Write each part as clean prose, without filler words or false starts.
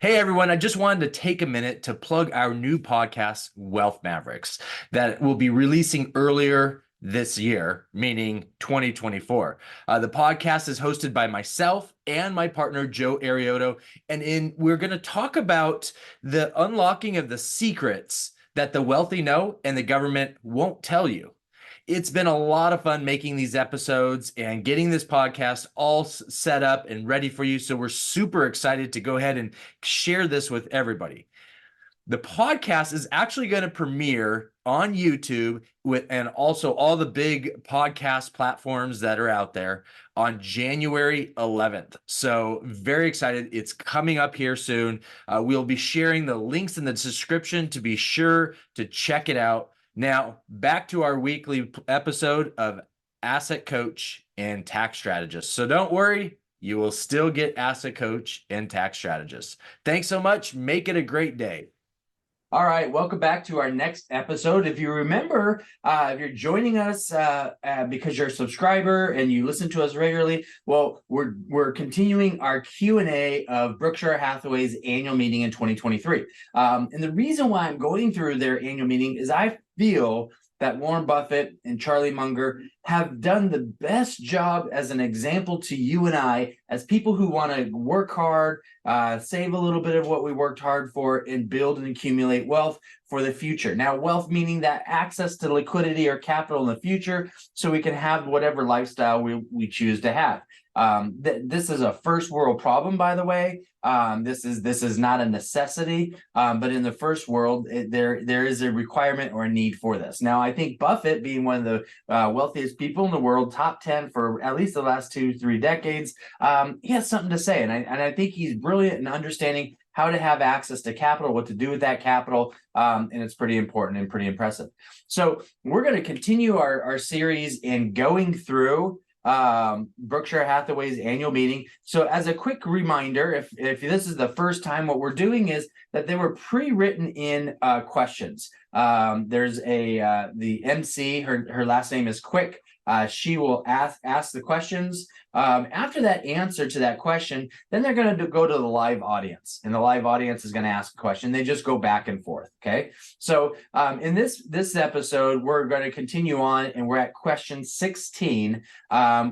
Hey everyone, I just wanted to take a minute to plug our new podcast, Wealth Mavericks, that will be releasing earlier this year, meaning 2024. The podcast is hosted by myself and my partner, Joe Arioto, and we're going to talk about the unlocking of the secrets that the wealthy know and the government won't tell you. It's been a lot of fun making these episodes and getting this podcast all set up and ready for you. So we're super excited to go ahead and share this with everybody. The podcast is actually going to premiere on YouTube and also all the big podcast platforms that are out there on January 11th. So very excited. It's coming up here soon. We'll be sharing the links in the description to be sure to check it out. Now, back to our weekly episode of Asset Coach and Tax Strategist. So don't worry, you will still get Asset Coach and Tax Strategist. Thanks so much. Make it a great day. All right, welcome back to our next episode. If you remember, if you're joining us because you're a subscriber and you listen to us regularly, well, we're continuing our Q&A of Berkshire Hathaway's annual meeting in 2023. And the reason why I'm going through their annual meeting is I feel that Warren Buffett and Charlie Munger have done the best job as an example to you and I as people who want to work hard, save a little bit of what we worked hard for, and build and accumulate wealth for the future. Now, wealth meaning that access to liquidity or capital in the future so we can have whatever lifestyle we choose to have. This is a first world problem, by the way. This is not a necessity, but in the first world, there is a requirement or a need for this. Now, I think Buffett, being one of the wealthiest people in the world, top 10 for at least the last 2-3 decades, he has something to say, and I think he's brilliant in understanding how to have access to capital, what to do with that capital, and it's pretty important and pretty impressive. So we're going to continue our series in going through Berkshire Hathaway's annual meeting. So as a quick reminder, if this is the first time, what we're doing is that they were pre-written in questions. There's the MC, her last name is Quick. She will ask the questions. After that answer to that question, then they're going to go to the live audience, and the live audience is going to ask a question. They just go back and forth. Okay. So in this episode, we're going to continue on, and we're at question 16,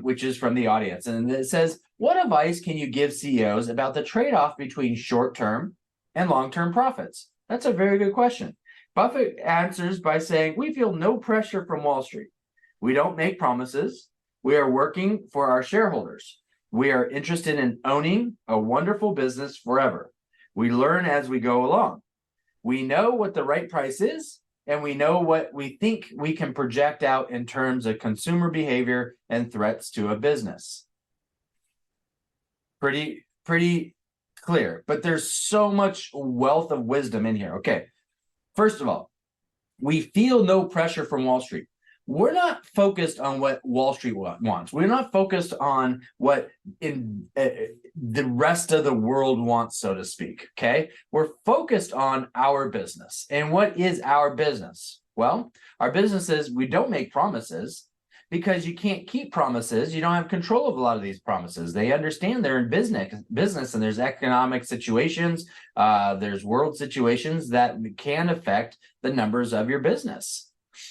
which is from the audience. And it says, what advice can you give CEOs about the trade-off between short-term and long-term profits? That's a very good question. Buffett answers by saying, we feel no pressure from Wall Street. We don't make promises. We are working for our shareholders. We are interested in owning a wonderful business forever. We learn as we go along. We know what the right price is, and we know what we think we can project out in terms of consumer behavior and threats to a business. Pretty clear, but there's so much wealth of wisdom in here. Okay, first of all, we feel no pressure from Wall Street. We're not focused on what Wall Street wants. We're not focused on what the rest of the world wants, so to speak, okay? We're focused on our business. And what is our business? Well, our business is we don't make promises because you can't keep promises. You don't have control of a lot of these promises. They understand they're in business, and there's economic situations, there's world situations that can affect the numbers of your business.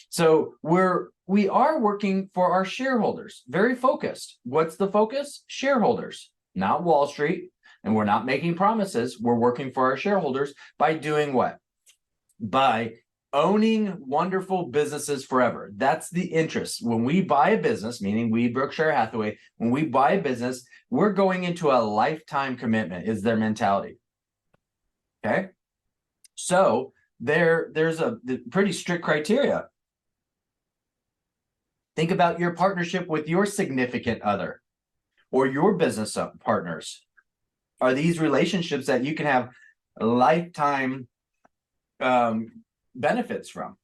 So we are working for our shareholders, very focused. What's the focus? Shareholders, not Wall Street. And we're not making promises. We're working for our shareholders by doing what? By owning wonderful businesses forever. That's the interest. When we buy a business, meaning we, Berkshire Hathaway, when we buy a business, we're going into a lifetime commitment is their mentality. Okay? So there's a pretty strict criteria. Think about your partnership with your significant other or your business partners. Are these relationships that you can have lifetime benefits from?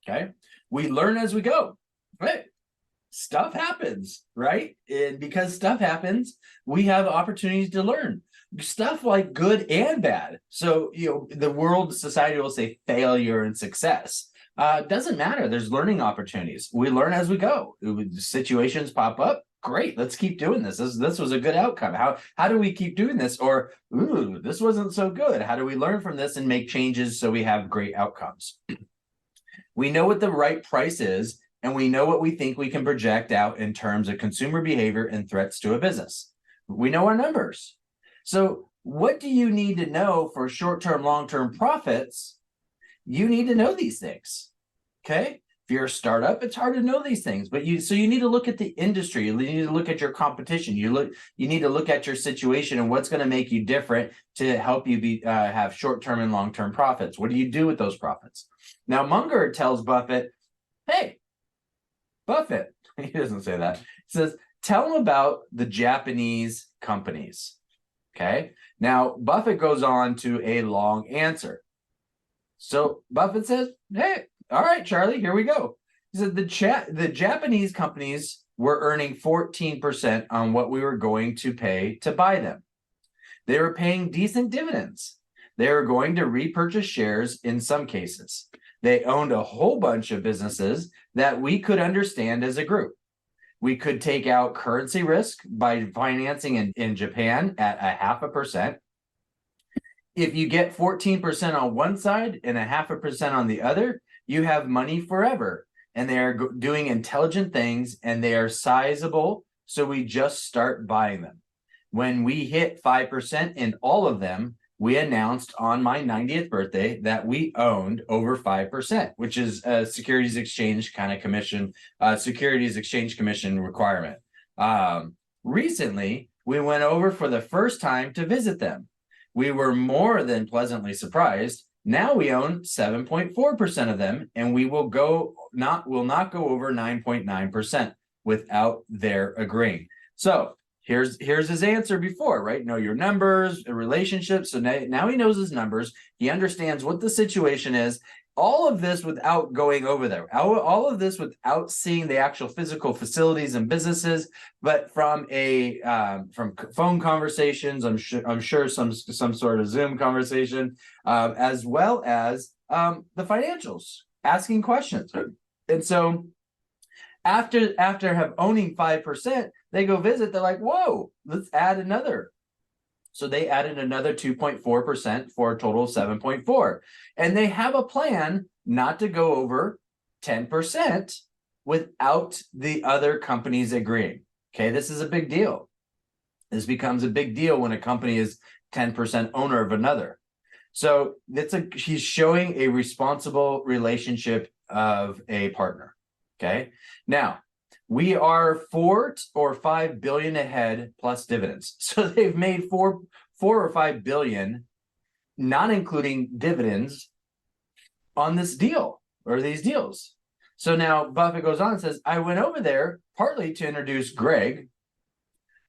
Okay. We learn as we go, right? Stuff happens, right? And because stuff happens, we have opportunities to learn stuff like good and bad. So, the world society will say failure and success. Doesn't matter. There's learning opportunities. We learn as we go. Situations pop up, great, let's keep doing this. This was a good outcome. How do we keep doing this? Or, ooh, this wasn't so good. How do we learn from this and make changes so we have great outcomes? We know what the right price is, and we know what we think we can project out in terms of consumer behavior and threats to a business. We know our numbers. So what do you need to know for short-term, long-term profits? You need to know these things, okay? If you're a startup, it's hard to know these things, but you need to look at the industry. You need to look at your competition. You need to look at your situation and what's going to make you different to help you have short-term and long-term profits. What do you do with those profits? Now, Munger tells Buffett, hey, Buffett, he doesn't say that. He says, tell him about the Japanese companies, okay? Now, Buffett goes on to a long answer. So Buffett says, hey, all right, Charlie, here we go. He said the Japanese companies were earning 14% on what we were going to pay to buy them. They were paying decent dividends. They were going to repurchase shares in some cases. They owned a whole bunch of businesses that we could understand as a group. We could take out currency risk by financing in Japan at 0.5%. If you get 14% on one side and 0.5% on the other, you have money forever. And they are doing intelligent things and they are sizable. So we just start buying them. When we hit 5% in all of them, we announced on my 90th birthday that we owned over 5%, which is a Securities Exchange Commission requirement. Recently, we went over for the first time to visit them. We were more than pleasantly surprised. Now we own 7.4% of them, and we will not go over 9.9% without their agreeing. So here's his answer before, right? Know your numbers, relationships. So now he knows his numbers. He understands what the situation is. All of this without going over there. All of this without seeing the actual physical facilities and businesses, but from phone conversations. I'm sure some sort of Zoom conversation, as well as the financials, asking questions. And so after owning 5%, they go visit. They're like, whoa, let's add another. So they added another 2.4% for a total of 7.4%. And they have a plan not to go over 10% without the other companies agreeing. Okay, this is a big deal. This becomes a big deal when a company is 10% owner of another. So he's showing a responsible relationship of a partner. Okay, now we are 4 or 5 billion ahead plus dividends. So they've made 4 or 5 billion, not including dividends, on this deal or these deals. So now Buffett goes on and says, I went over there partly to introduce Greg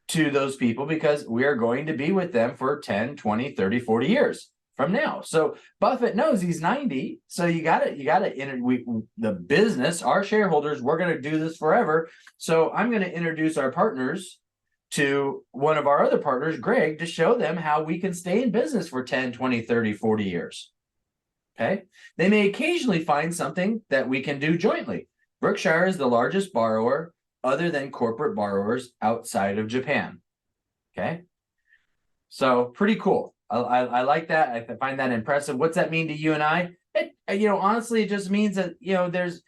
to those people because we are going to be with them for 10, 20, 30, 40 years from now. So Buffett knows he's 90. So the business, our shareholders, we're going to do this forever. So I'm going to introduce our partners to one of our other partners, Greg, to show them how we can stay in business for 10, 20, 30, 40 years. Okay. They may occasionally find something that we can do jointly. Berkshire is the largest borrower other than corporate borrowers outside of Japan. Okay. So pretty cool. I like that. I find that impressive. What's that mean to you and I? Honestly, it just means that, there's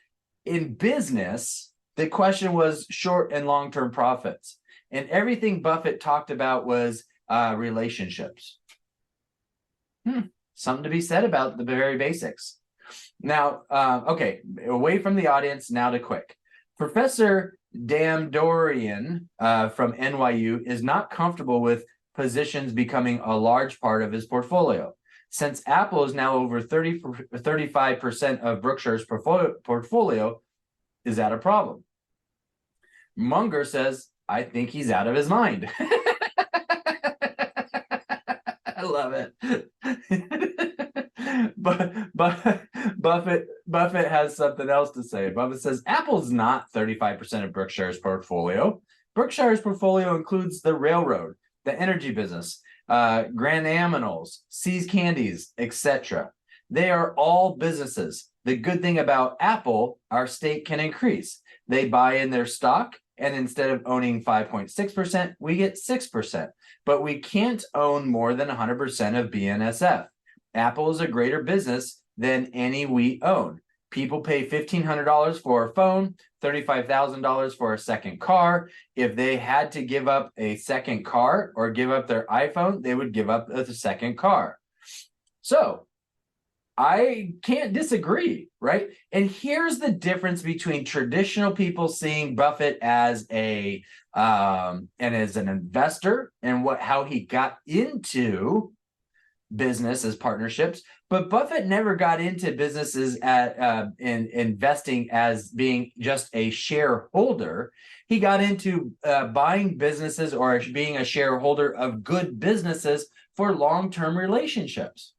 in business, the question was short and long-term profits. And everything Buffett talked about was relationships. Something to be said about the very basics. Now, okay, away from the audience, now to quick. Professor Damdorian from NYU is not comfortable with positions becoming a large part of his portfolio. Since Apple is now over 35% of Berkshire's portfolio, is that a problem? Munger says, I think he's out of his mind. I love it. But Buffett has something else to say. Buffett says, Apple's not 35% of Berkshire's portfolio. Berkshire's portfolio includes the railroad, the energy business, Grand Aminals, See's Candies, etc. They are all businesses. The good thing about Apple, our stake can increase. They buy in their stock And instead of owning 5.6%, we get 6%. But we can't own more than 100% of BNSF. Apple is a greater business than any we own. People pay $1,500 for a phone, $35,000 for a second car. If they had to give up a second car or give up their iPhone, they would give up the second car. So I can't disagree, right? And here's the difference between traditional people seeing Buffett as a and as an investor and how he got into business as partnerships. But Buffett never got into businesses in investing as being just a shareholder. He got into buying businesses or being a shareholder of good businesses for long-term relationships.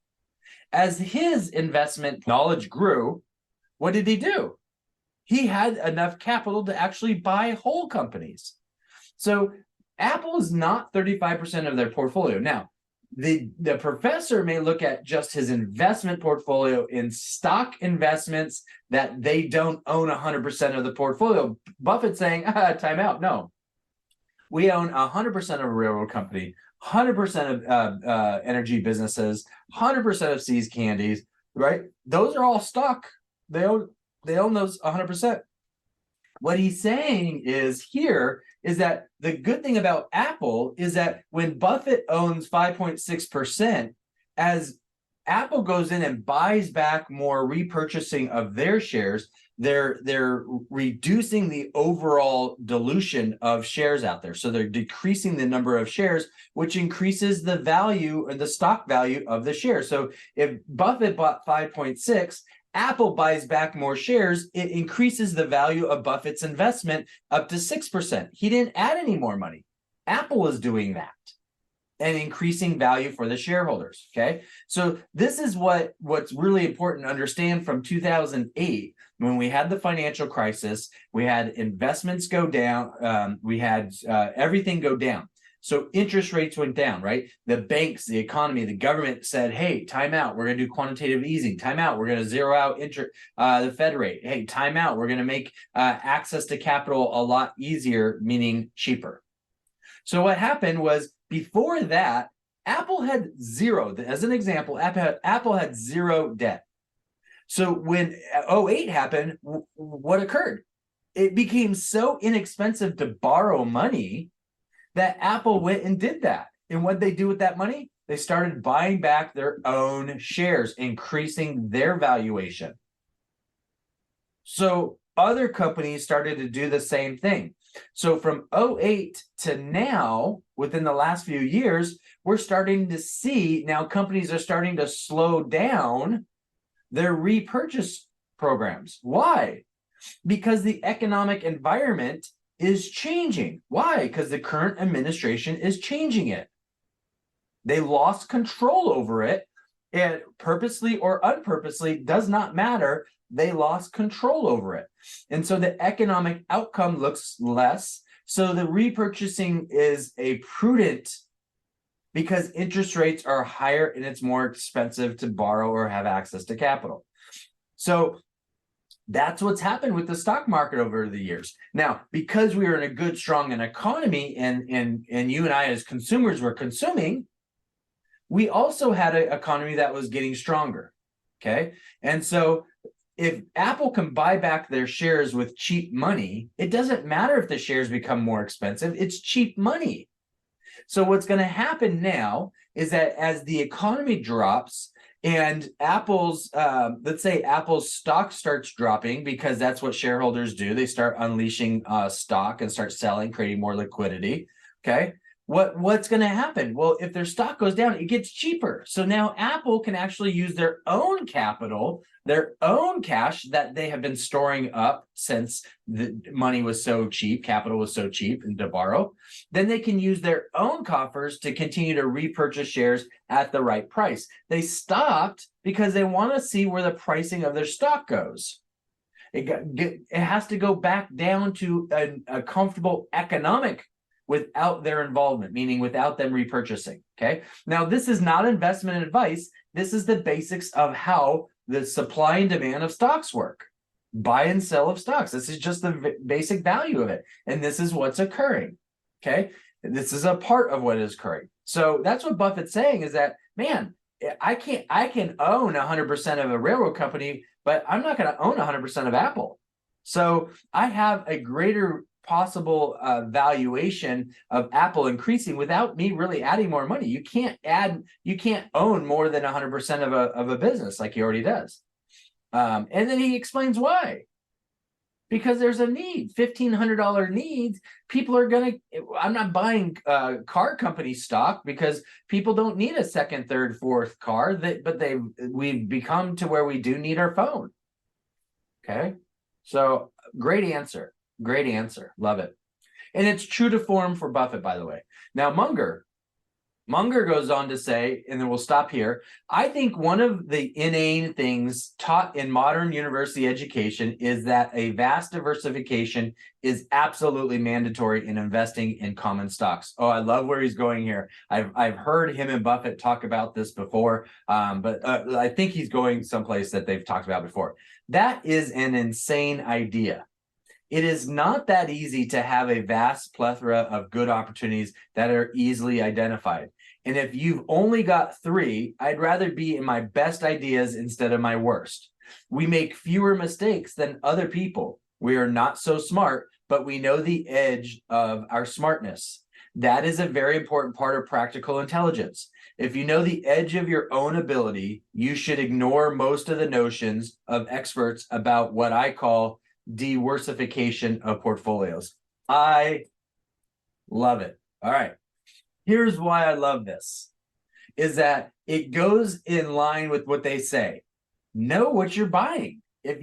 As his investment knowledge grew, what did he do? He had enough capital to actually buy whole companies. So Apple is not 35% of their portfolio. Now, the professor may look at just his investment portfolio in stock investments that they don't own 100% of the portfolio. Buffett's saying, time out. No, we own 100% of a railroad company, 100% of energy businesses, 100% of See's Candies, right? Those are all stock. They own those 100%. What he's saying is that the good thing about Apple is that when Buffett owns 5.6%, as Apple goes in and buys back more repurchasing of their shares, they're reducing the overall dilution of shares out there. So they're decreasing the number of shares, which increases the value or the stock value of the share. So if Buffett bought 5.6, Apple buys back more shares, it increases the value of Buffett's investment up to 6%. He didn't add any more money. Apple is doing that and increasing value for the shareholders, okay? So this is what's really important to understand from 2008, when we had the financial crisis, we had investments go down, we had everything go down. So interest rates went down, right? The banks, the economy, the government said, hey, time out. We're going to do quantitative easing. Time out. We're going to zero out the Fed rate. Hey, time out. We're going to make access to capital a lot easier, meaning cheaper. So what happened was before that, Apple had zero. As an example, Apple had zero debt. So when 2008 happened, what occurred? It became so inexpensive to borrow money that Apple went and did that. And what they do with that money? They started buying back their own shares, increasing their valuation. So other companies started to do the same thing. So from 2008 to now, within the last few years, we're starting to see now companies are starting to slow down their repurchase programs. Why? Because the economic environment is changing. Why? Because the current administration is changing it. They lost control over it, and purposely or unpurposely, does not matter. They lost control over it. And so the economic outcome looks less. So the repurchasing is a prudent, because interest rates are higher and it's more expensive to borrow or have access to capital. So that's what's happened with the stock market over the years. Now, because we were in a good, strong economy and you and I as consumers were consuming, we also had an economy that was getting stronger, okay? And so if Apple can buy back their shares with cheap money, it doesn't matter if the shares become more expensive, it's cheap money. So what's going to happen now is that as the economy drops and Apple's, let's say Apple's stock starts dropping, because that's what shareholders do. They start unleashing stock and start selling, creating more liquidity. Okay. What's going to happen? Well, if their stock goes down, it gets cheaper. So now Apple can actually use their own capital, their own cash that they have been storing up since the money was so cheap, capital was so cheap and to borrow. Then they can use their own coffers to continue to repurchase shares at the right price. They stopped because they want to see where the pricing of their stock goes. It has to go back down to a comfortable economic without their involvement, meaning without them repurchasing, okay? Now, this is not investment advice. This is the basics of how the supply and demand of stocks work. buy and sell of stocks. This is just the basic value of it. And this is what's occurring. Okay. This is a part of what is occurring. So that's what Buffett's saying is that, man, I can own 100% of a railroad company, but I'm not going to own 100% of Apple. So I have a greater possible valuation of Apple increasing without me really adding more money. You can't own more than 100% of a business like he already does. And then he explains why. Because there's a need, $1,500 needs. People are I'm not buying car company stock because people don't need a second, third, fourth car, but we've become to where we do need our phone. Okay. So great answer. Love it. And it's true to form for Buffett, by the way. Now, Munger goes on to say, and then we'll stop here. I think one of the inane things taught in modern university education is that a vast diversification is absolutely mandatory in investing in common stocks. Oh, I love where he's going here. I've heard him and Buffett talk about this before, but I think he's going someplace that they've talked about before. That is an insane idea. It is not that easy to have a vast plethora of good opportunities that are easily identified. And if you've only got 3, I'd rather be in my best ideas instead of my worst. We make fewer mistakes than other people. We are not so smart, but we know the edge of our smartness. That is a very important part of practical intelligence. If you know the edge of your own ability, you should ignore most of the notions of experts about what I call diversification of portfolios. I love it. All right. Here's why I love this, is that it goes in line with what they say. Know what you're buying. There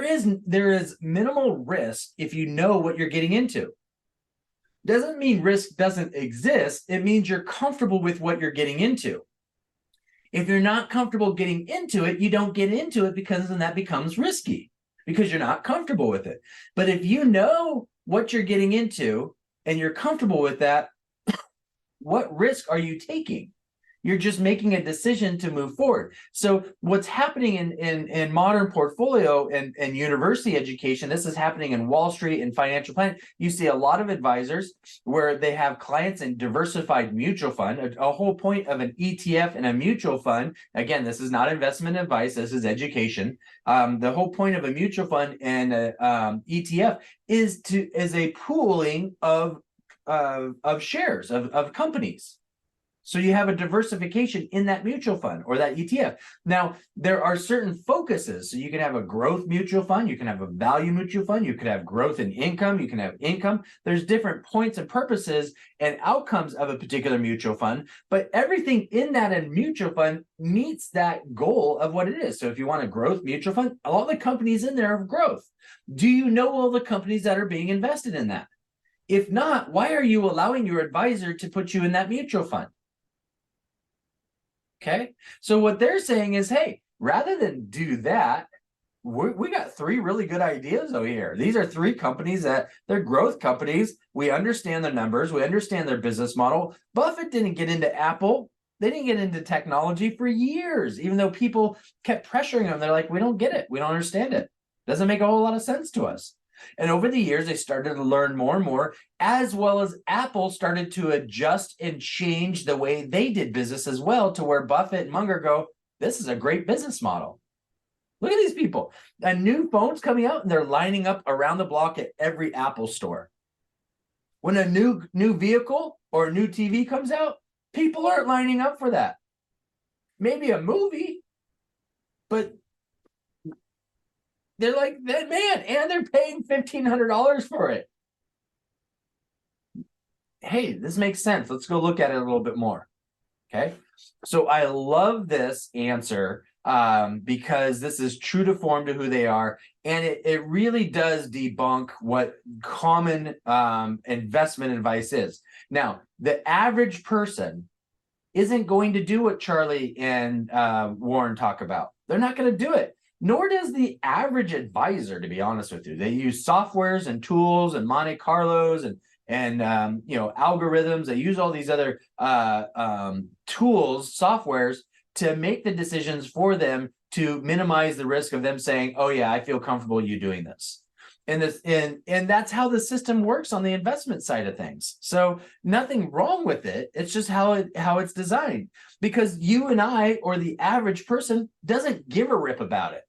is minimal risk if you know what you're getting into. Doesn't mean risk doesn't exist. It means you're comfortable with what you're getting into. If you're not comfortable getting into it, you don't get into it because then that becomes risky because you're not comfortable with it. But if you know what you're getting into and you're comfortable with that, what risk are you taking? You're just making a decision to move forward. So what's happening in modern portfolio and university education, this is happening in Wall Street and financial planning. You see a lot of advisors where they have clients in diversified mutual fund. A whole point of an ETF and a mutual fund, again, this is not investment advice, this is education. The whole point of a mutual fund and a ETF is a pooling of shares of companies. So you have a diversification in that mutual fund or that ETF. Now, there are certain focuses. So you can have a growth mutual fund, you can have a value mutual fund, you could have growth in income, you can have income. There's different points and purposes and outcomes of a particular mutual fund, but everything in that mutual fund meets that goal of what it is. So if you want a growth mutual fund, all the companies in there have growth. Do you know all the companies that are being invested in that? If not, why are you allowing your advisor to put you in that mutual fund? Okay, so what they're saying is, hey, rather than do that, we got 3 really good ideas over here. These are 3 companies that they're growth companies. We understand their numbers. We understand their business model. Buffett didn't get into Apple. They didn't get into technology for years, even though people kept pressuring them. They're like, we don't get it. We don't understand it. Doesn't make a whole lot of sense to us. And over the years, they started to learn more and more, as well as Apple started to adjust and change the way they did business as well, to where Buffett and Munger go, this is a great business model. Look at these people. A new phone's coming out, and they're lining up around the block at every Apple store. When a new vehicle or a new TV comes out, people aren't lining up for that. Maybe a movie, but they're like, that man, and they're paying $1,500 for it. Hey, this makes sense. Let's go look at it a little bit more. Okay. So I love this answer because this is true to form to who they are. And it really does debunk what common investment advice is. Now, the average person isn't going to do what Charlie and Warren talk about. They're not going to do it. Nor does the average advisor, to be honest with you. They use softwares and tools and Monte Carlos and algorithms. They use all these other tools, softwares to make the decisions for them to minimize the risk of them saying, oh yeah, I feel comfortable you doing this. And that's how the system works on the investment side of things. So nothing wrong with it. It's just how it's designed, because you and I, or the average person, doesn't give a rip about it.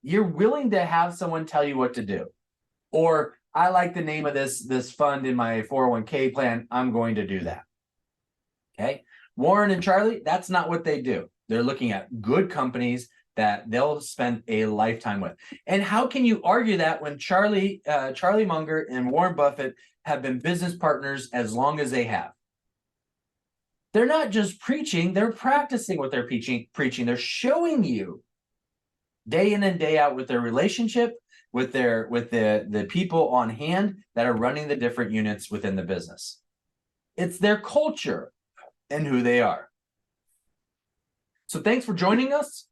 You're willing to have someone tell you what to do. Or, I like the name of this fund in my 401k plan, I'm going to do that. Okay. Warren and Charlie, that's not what they do. They're looking at good companies that they'll spend a lifetime with. And how can you argue that when Charlie Munger and Warren Buffett have been business partners as long as they have? They're not just preaching, they're practicing what they're preaching. They're showing you day in and day out with their relationship, with the people on hand that are running the different units within the business. It's their culture and who they are. So thanks for joining us.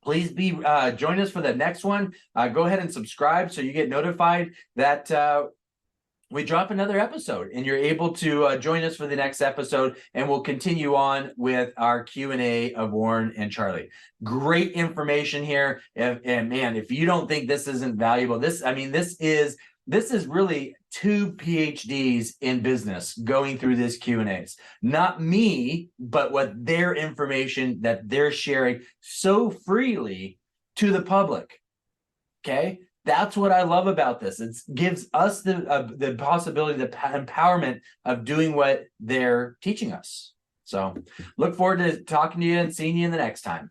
Please join us for the next one. Go ahead and subscribe so you get notified that we drop another episode, and you're able to join us for the next episode, and we'll continue on with our Q&A of Warren and Charlie. Great information here. And man, if you don't think this isn't valuable, this is really 2 PhDs in business going through this Q&As. Not me, but what their information that they're sharing so freely to the public. Okay? That's what I love about this. It gives us the possibility, the empowerment of doing what they're teaching us. So look forward to talking to you and seeing you in the next time.